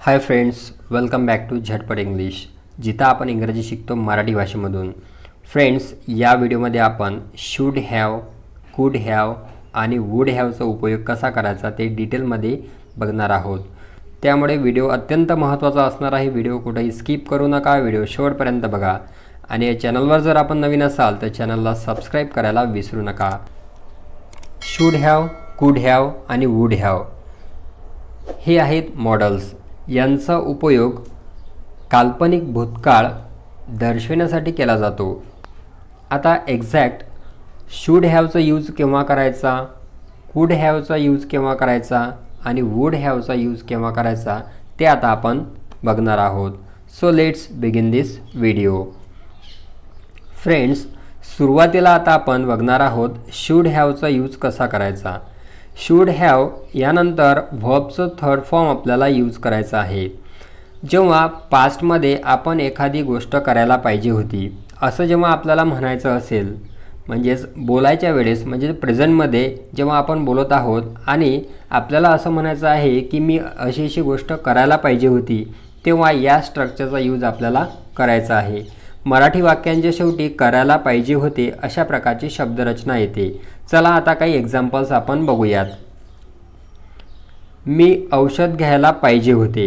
High friends, welcome back to Jhatpat English, जिथं आपण इंग्रजी शिकतो मराठी भाषेमधून. फ्रेंड्स, या व्हिडिओमध्ये आपण शूड हॅव, कुड हॅव आणि वूड हॅवचा उपयोग कसा करायचा ते डिटेलमध्ये बघणार आहोत. त्यामुळे व्हिडिओ अत्यंत महत्त्वाचा असणार आहे. व्हिडिओ कुठेही स्किप करू नका, व्हिडिओ शेवटपर्यंत बघा. आणि या चॅनलवर जर आपण नवीन असाल तर चॅनलला सबस्क्राईब करायला विसरू नका. शूड हॅव, कुड हॅव आणि वूड हॅव हे आहेत मॉडल्स. यांचा उपयोग काल्पनिक भूतकाळ दर्शविण्यासाठी केला जातो. आता एक्झॅक्ट शूड हॅवचा यूज केव्हा करायचा, कुड हॅवचा यूज केव्हा करायचा आणि वूड हॅवचा यूज केव्हा करायचा ते आता आपण बघणार आहोत. So let's begin this video. Friends, सुरुवातीला आता आपण बघणार आहोत शूड हॅवचा यूज कसा करायचा. शूड हॅव यानंतर व्हर्बचं थर्ड फॉर्म आपल्याला यूज करायचा आहे. जेव्हा पास्टमध्ये आपण एखादी गोष्ट करायला पाहिजे होती असं जेव्हा आपल्याला म्हणायचं असेल, म्हणजेच बोलायच्या वेळेस म्हणजे प्रेझेंटमध्ये जेव्हा आपण बोलत आहोत आणि आपल्याला असं म्हणायचं आहे की मी अशी अशी गोष्ट करायला पाहिजे होती, तेव्हा या स्ट्रक्चरचा यूज आपल्याला करायचा आहे. मराठी वाक्यांच्या शेवटी करायला पाहिजे होते अशा प्रकारची शब्दरचना येते. चला आता काही एक्झाम्पल्स आपण बघूयात. मी औषध घ्यायला पाहिजे होते.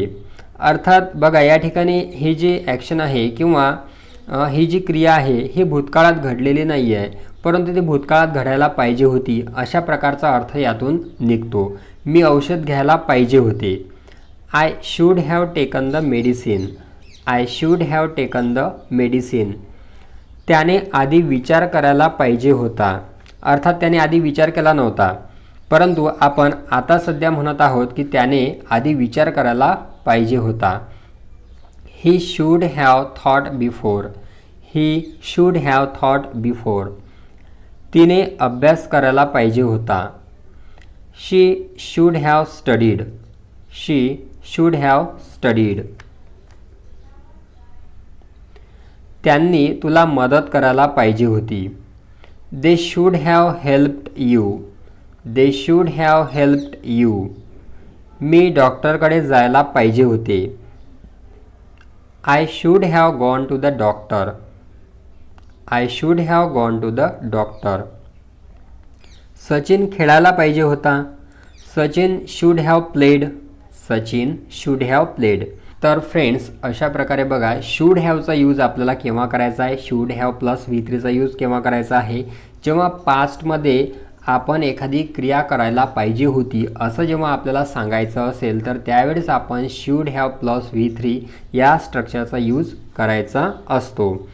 अर्थात बघा, या ठिकाणी ही जी ॲक्शन आहे किंवा ही जी क्रिया आहे ही भूतकाळात घडलेली नाही आहे, परंतु ती भूतकाळात घडायला पाहिजे होती अशा प्रकारचा अर्थ यातून निघतो. मी औषध घ्यायला पाहिजे होते. I should have taken the medicine. I should have taken the medicine. त्याने आधी विचार करायला पाहिजे होता. अर्थात त्याने आधी विचार केला नव्हता, परंतु आपण आता सध्या म्हणत आहोत की त्याने आधी विचार करायला पाहिजे होता. He should have thought before. He should have thought before. तिने अभ्यास करायला पाहिजे होता. She should have studied. She should have studied. त्यांनी तुला मदत करायला पाहिजे होती. They should have helped you. They should have helped you. मी डॉक्टरकडे जायला पाहिजे होते. I should have gone to the doctor. I should have gone to the doctor. Sachin खेळायला पाहिजे होता. Sachin should have played. Sachin should have played. तर फ्रेंड्स, अशा प्रकारे बघा, शूड हॅवचा यूज आपल्याला केव्हा करायचा आहे, शूड हॅव प्लस V3चा यूज केव्हा करायचा आहे, जेव्हा पास्टमध्ये आपण एखादी क्रिया करायला पाहिजे होती असं जेव्हा आपल्याला सांगायचं असेल तर त्यावेळेस आपण शूड हॅव प्लस V3 या स्ट्रक्चरचा यूज करायचा असतो.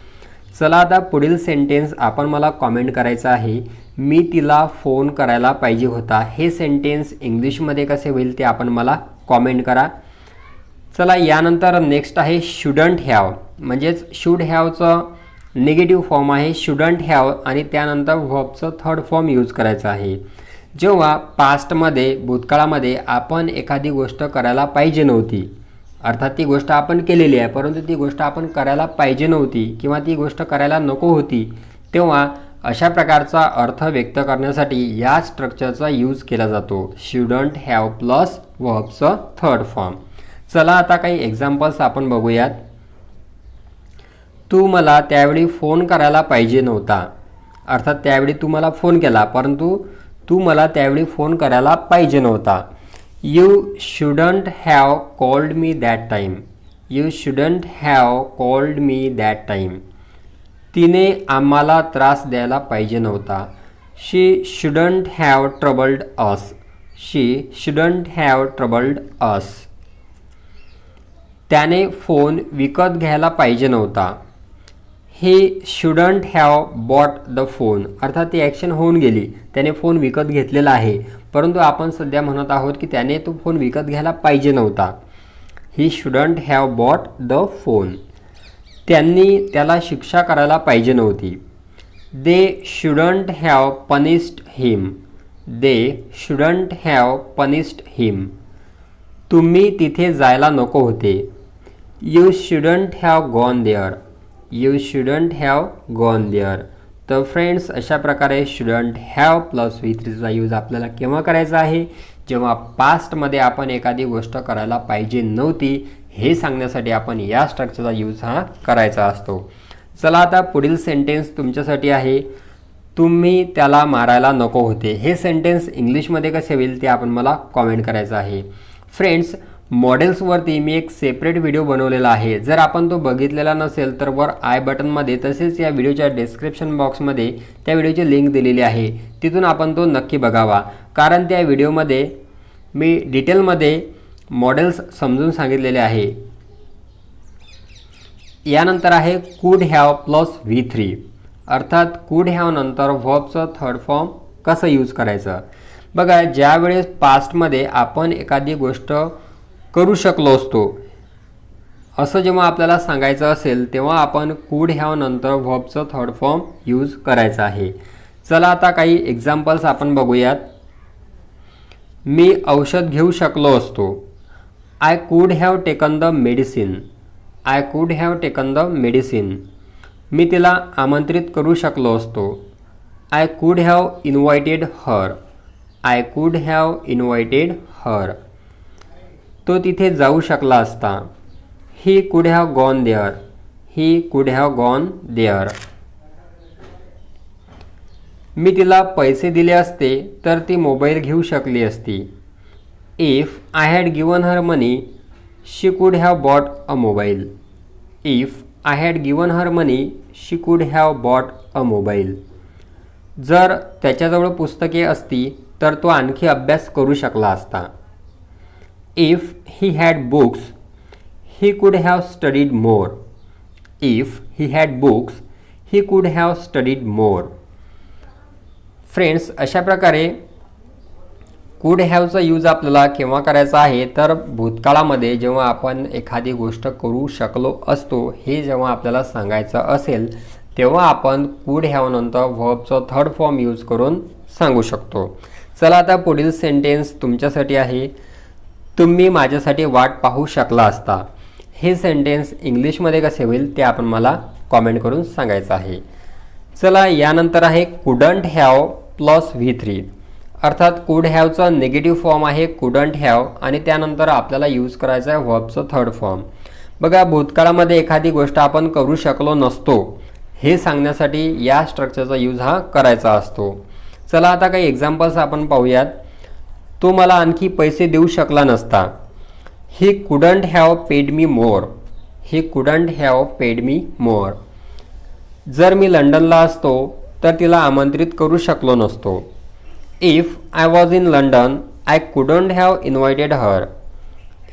चला आता पुढील सेंटेन्स आपण मला कॉमेंट करायचं आहे. मी तिला फोन करायला पाहिजे होता. हे सेंटेन्स इंग्लिशमध्ये कसे होईल ते आपण मला कॉमेंट करा. चला, यानंतर नेक्स्ट आहे शुडंट हॅव. म्हणजेच शूड हॅवचं निगेटिव्ह फॉर्म आहे शुडंट हॅव आणि त्यानंतर व्हर्बचं थर्ड फॉर्म यूज करायचं आहे. जेव्हा पास्टमध्ये भूतकाळामध्ये आपण एखादी गोष्ट करायला पाहिजे नव्हती, अर्थात ती गोष्ट आपण केलेली आहे परंतु ती गोष्ट आपण करायला पाहिजे नव्हती किंवा ती गोष्ट करायला नको होती, तेव्हा अशा प्रकारचा अर्थ व्यक्त करण्यासाठी या स्ट्रक्चरचा यूज केला जातो. शुडंट हॅव प्लस व्हर्बचं थर्ड फॉर्म. चला आता काही एक्झाम्पल्स आपण बघूयात. तू मला त्यावेळी फोन करायला पाहिजे नव्हता. अर्थात त्यावेळी तू मला फोन केला परंतु तू मला त्यावेळी फोन करायला पाहिजे नव्हता. You shouldn't have called me that time. You shouldn't have called me that time. तिने आम्हाला त्रास द्यायला पाहिजे नव्हता. She shouldn't have troubled us. She shouldn't have troubled us. त्याने फोन विकत घ्यायला पाहिजे नव्हता. He shouldn't have bought the phone. अर्थात ती ॲक्शन होऊन गेली, त्याने फोन विकत घेतलेला आहे, परंतु आपण सध्या म्हणत आहोत की त्याने तो फोन विकत घ्यायला पाहिजे नव्हता. He shouldn't have bought the phone. त्यांनी त्याला शिक्षा करायला पाहिजे नव्हती. They shouldn't have punished him. They shouldn't have punished him. तुम्ही तिथे जायला नको होते. You shouldn't have gone there. You shouldn't have gone there. तर फ्रेंड्स, अशा प्रकारे शुडंट हॅव प्लस V3चा यूज आपल्याला केव्हा करायचा आहे, जेव्हा पास्टमध्ये आपण एखादी गोष्ट करायला पाहिजे नव्हती हे सांगण्यासाठी आपण या स्ट्रक्चरचा यूज हा करायचा असतो. चला आता पुढील सेंटेन्स तुमच्यासाठी आहे. तुम्ही त्याला मारायला नको होते. हे सेंटेन्स इंग्लिशमध्ये कसे होईल ते आपण मला कॉमेंट करायचं आहे. फ्रेंड्स, मॉडेल्सवरती मी एक सेपरेट व्हिडिओ बनवलेला आहे. जर आपण तो बघितलेला नसेल तर वर आय बटनमध्ये तसेच या व्हिडिओच्या डिस्क्रिप्शन बॉक्समध्ये त्या व्हिडिओची लिंक दिलेली आहे. तिथून आपण तो नक्की बघावा, कारण त्या व्हिडिओमध्ये मी डिटेलमध्ये मॉडेल्स समजून सांगितलेले आहे. यानंतर आहे कुड हॅव प्लस V3, अर्थात कुड हॅव नंतर व्हर्बचं थर्ड फॉर्म कसं यूज करायचं. बघा, ज्यावेळेस पास्टमध्ये आपण एखादी गोष्ट करू शकलो असतो असं जेव्हा आपल्याला सांगायचं असेल तेव्हा आपण कुड हॅव नंतर व्हर्बचं थर्ड फॉर्म यूज करायचं आहे. चला आता काही एक्झाम्पल्स आपण बघूयात. मी औषध घेऊ शकलो असतो. I could have taken the medicine. I could have taken the medicine. मी तिला आमंत्रित करू शकलो असतो. I could have invited her. I could have invited her. तो तिथे जाऊ शकला असता. He could have gone there. He could have gone there. मी तिला पैसे दिले असते तर ती मोबाईल घेऊ शकली असती. If I had given her money she could have bought a mobile. If I had given her money she could have bought a mobile. जर त्याच्याजवळ पुस्तके असती तर तो आणखी अभ्यास करू शकला असता. If he had books he could have studied more. If he had books he could have studied more. Friends, अशा प्रकारे कुड हॅवचा यूज आपल्याला केव्हा करायचा आहे तर भूतकाळामध्ये जेव्हा आपण एखादी गोष्ट करू शकलो असतो हे जेव्हा आपल्याला सांगायचं असेल तेव्हा आपण कुड हॅव नंतर व्हर्बचं थर्ड फॉर्म यूज करून सांगू शकतो. चला आता पुढील सेंटेन्स तुमच्यासाठी आहे. तुम्ही माझ्यासाठी वाट पाहू शकला असता. हे सेंटेन्स इंग्लिशमध्ये कसे होईल ते आपण मला कॉमेंट करून सांगायचं आहे. चला, यानंतर आहे कुडंट हॅव प्लस V3, अर्थात कुड हॅवचा निगेटिव्ह फॉर्म आहे कुडंट हॅव आणि त्यानंतर आपल्याला यूज करायचं आहे व्हर्बचं थर्ड फॉर्म. बघा, भूतकाळामध्ये एखादी गोष्ट आपण करू शकलो नसतो हे सांगण्यासाठी या स्ट्रक्चरचा यूज हा करायचा असतो. चला आता काही एक्झाम्पल्स आपण पाहूयात. तो मला आणखी पैसे देऊ शकला नसता. He couldn't have paid me more. He couldn't have paid me more. जर मी लंडनला असतो तर तिला आमंत्रित करू शकलो नसतो. If I was in London I couldn't have invited her.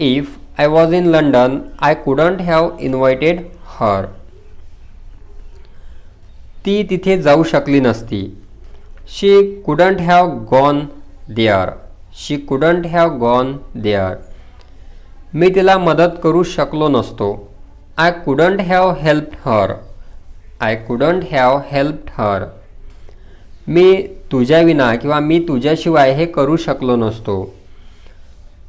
If I was in London I couldn't have invited her. ती तिथे जाऊ शकली नसती. She couldn't have gone there. She couldn't have gone there. मी तिला मदत करू शकलो नसतो. I couldn't have helped her. I couldn't have helped her. मी तुझ्याविना किंवा मी तुझ्याशिवाय हे करू शकलो नसतो.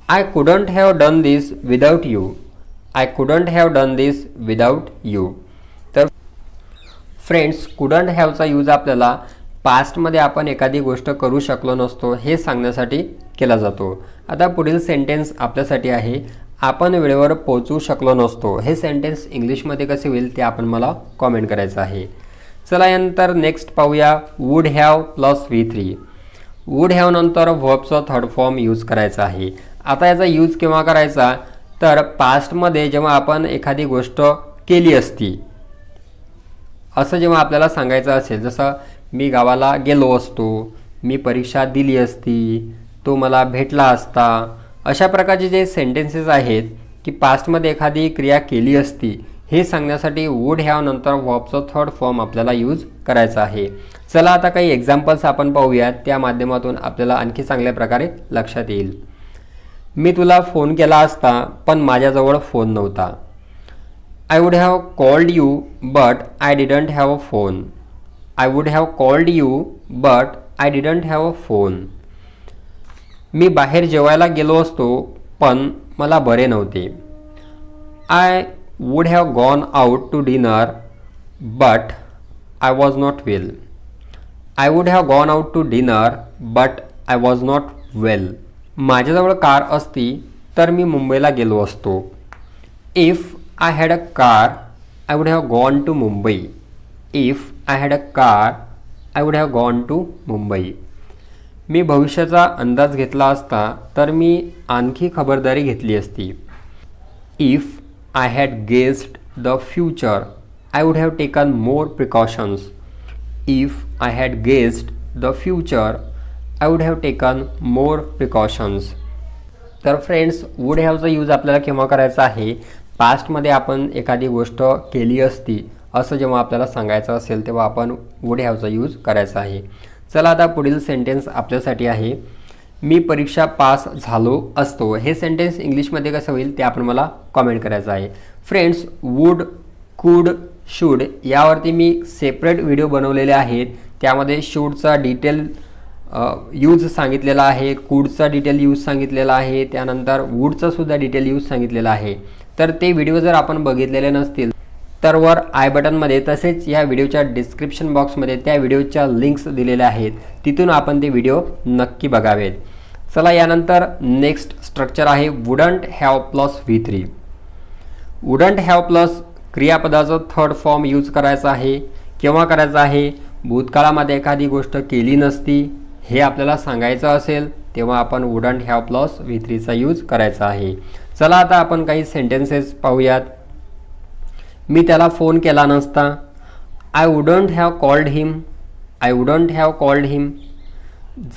I couldn't have done this without you. I couldn't have done this without you. तर फ्रेंड्स, कुडंट हॅवचा यूज आपल्याला पास्टमध्ये आपण एखादी गोष्ट करू शकलो नसतो हे सांगण्यासाठी केला जातो. आता पुढील सेंटेन्स आपल्यासाठी आहे. आपण वेळेवर पोहोचू शकलो नसतो. हे सेंटेन्स इंग्लिशमध्ये कसे होईल ते आपण मला कॉमेंट करायचं आहे. चला, यानंतर नेक्स्ट पाहूया. Would have plus V3. Would have नंतर व्हर्बचा थर्ड फॉर्म यूज करायचा आहे. आता याचा यूज केव्हा करायचा तर पास्टमध्ये जेव्हा आपण एखादी गोष्ट केली असती असं जेव्हा आपल्याला सांगायचं असेल, जसं मी गावाला गेलो असतो, मी परीक्षा दिली असती, तो मला भेटला असता, अशा प्रकारचे जे सेंटेन्सेस आहेत की पास्टमध्ये एखादी क्रिया केली असती हे सांगण्यासाठी वूड हॅव नंतर व्हर्बचं थर्ड फॉर्म आपल्याला यूज करायचा आहे. चला आता काही एक्झाम्पल्स आपण पाहूयात, त्या माध्यमातून आपल्याला आणखी चांगल्या प्रकारे लक्षात येईल. मी तुला फोन केला असता पण माझ्याजवळ फोन नव्हता. I would have called you but I didn't have a phone. I would have called you but I didn't have a phone. मी बाहेर जेवायला गेलो असतो पण मला बरे नव्हते. I would have gone out to dinner but I was not well. I would have gone out to dinner but I was not well. माझ्याजवळ कार असती तर मी मुंबईला गेलो असतो. If I had a car I would have gone to Mumbai. If I had a car I would have gone to Mumbai. मी भविष्याचा अंदाज घेतला असता तर मी आणखी खबरदारी घेतली असती. If I had guessed the future I would have taken more precautions. If I had guessed the future I would have taken more precautions. तर फ्रेंड्स, वुड हॅवचा यूज आपल्याला केव्हा करायचा आहे? पास्टमध्ये आपण एखादी गोष्ट केली असती असं जेव्हा आपल्याला सांगायचं असेल तेव्हा आपण वुड हॅवचा यूज करायचा आहे. चला आता पुढील सेंटेन्स आपल्यासाठी आहे. मी परीक्षा पास झालो असतो. हे सेंटेन्स इंग्लिशमध्ये कसं होईल ते आपण मला कॉमेंट करायचं आहे. फ्रेंड्स, वुड, कुड, शूड यावरती मी सेपरेट व्हिडिओ बनवलेले आहेत. त्यामध्ये शूडचा डिटेल यूज सांगितलेला आहे, कुडचा डिटेल यूज सांगितलेला आहे, त्यानंतर वुडचा सुद्धा डिटेल यूज सांगितलेला आहे. तर ते व्हिडिओ जर आपण बघितलेले नसतील तर वर आय बटनमध्ये तसेच या व्हिडिओच्या डिस्क्रिप्शन बॉक्समध्ये त्या व्हिडिओच्या लिंक्स दिलेल्या आहेत. तिथून आपण ते व्हिडिओ नक्की बघावेत. चला, यानंतर नेक्स्ट स्ट्रक्चर आहे wouldn't have plus V3. Wouldn't have plus क्रियापदाचं थर्ड फॉर्म यूज करायचा आहे. केव्हा करायचं आहे? भूतकाळामध्ये एखादी गोष्ट केली नसती हे आपल्याला सांगायचं असेल तेव्हा आपण वुडंट हॅव प्लस V3चा यूज करायचा आहे. चला आता आपण काही सेंटेन्सेस पाहूयात. मी त्याला फोन केला नसता. I wouldn't have called him. I wouldn't have called him.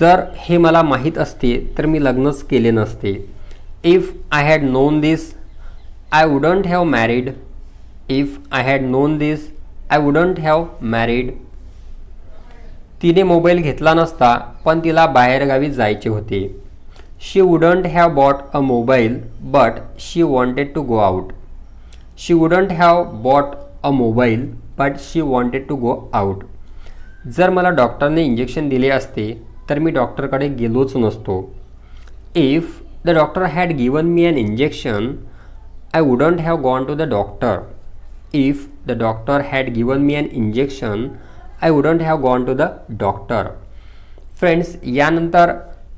जर हे मला माहीत असते तर मी लग्नच केले नसते. If I had known this I wouldn't have married. If I had known this I wouldn't have married. तिने मोबाईल घेतला नसता पण तिला बाहेरगावी जायचे होते. She wouldn't have bought a mobile but she wanted to go out. She wouldn't have bought a mobile but she wanted to go out. जर मला डॉक्टरने इंजेक्शन दिले असते तर मी डॉक्टरकडे गेलोच नसतो. If the doctor had given me an injection I wouldn't have gone to the doctor. If the doctor had given me an injection I wouldn't have gone to the doctor. Friends, यानंतर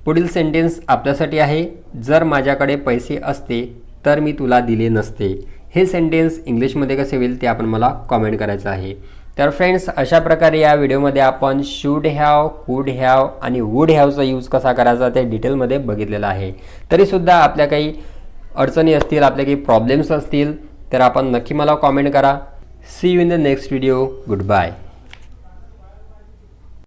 पुढील sentence आपल्यासाठी आहे. जर माझ्याकडे पैसे असते तर मी तुला दिले नसते. हे सेंटेन्स इंग्लिशमध्ये कसे होईल ते आपण मला कॉमेंट करायचं आहे. तर फ्रेंड्स, अशा प्रकारे या व्हिडिओमध्ये आपण शूड हॅव, कुड हॅव आणि वुड हॅवचा यूज कसा करायचा ते डिटेलमध्ये बघितलेलं आहे. तरीसुद्धा आपल्या काही अडचणी असतील, आपले काही प्रॉब्लेम्स असतील तर आपण नक्की मला कॉमेंट करा. See you in the next video. Good bye.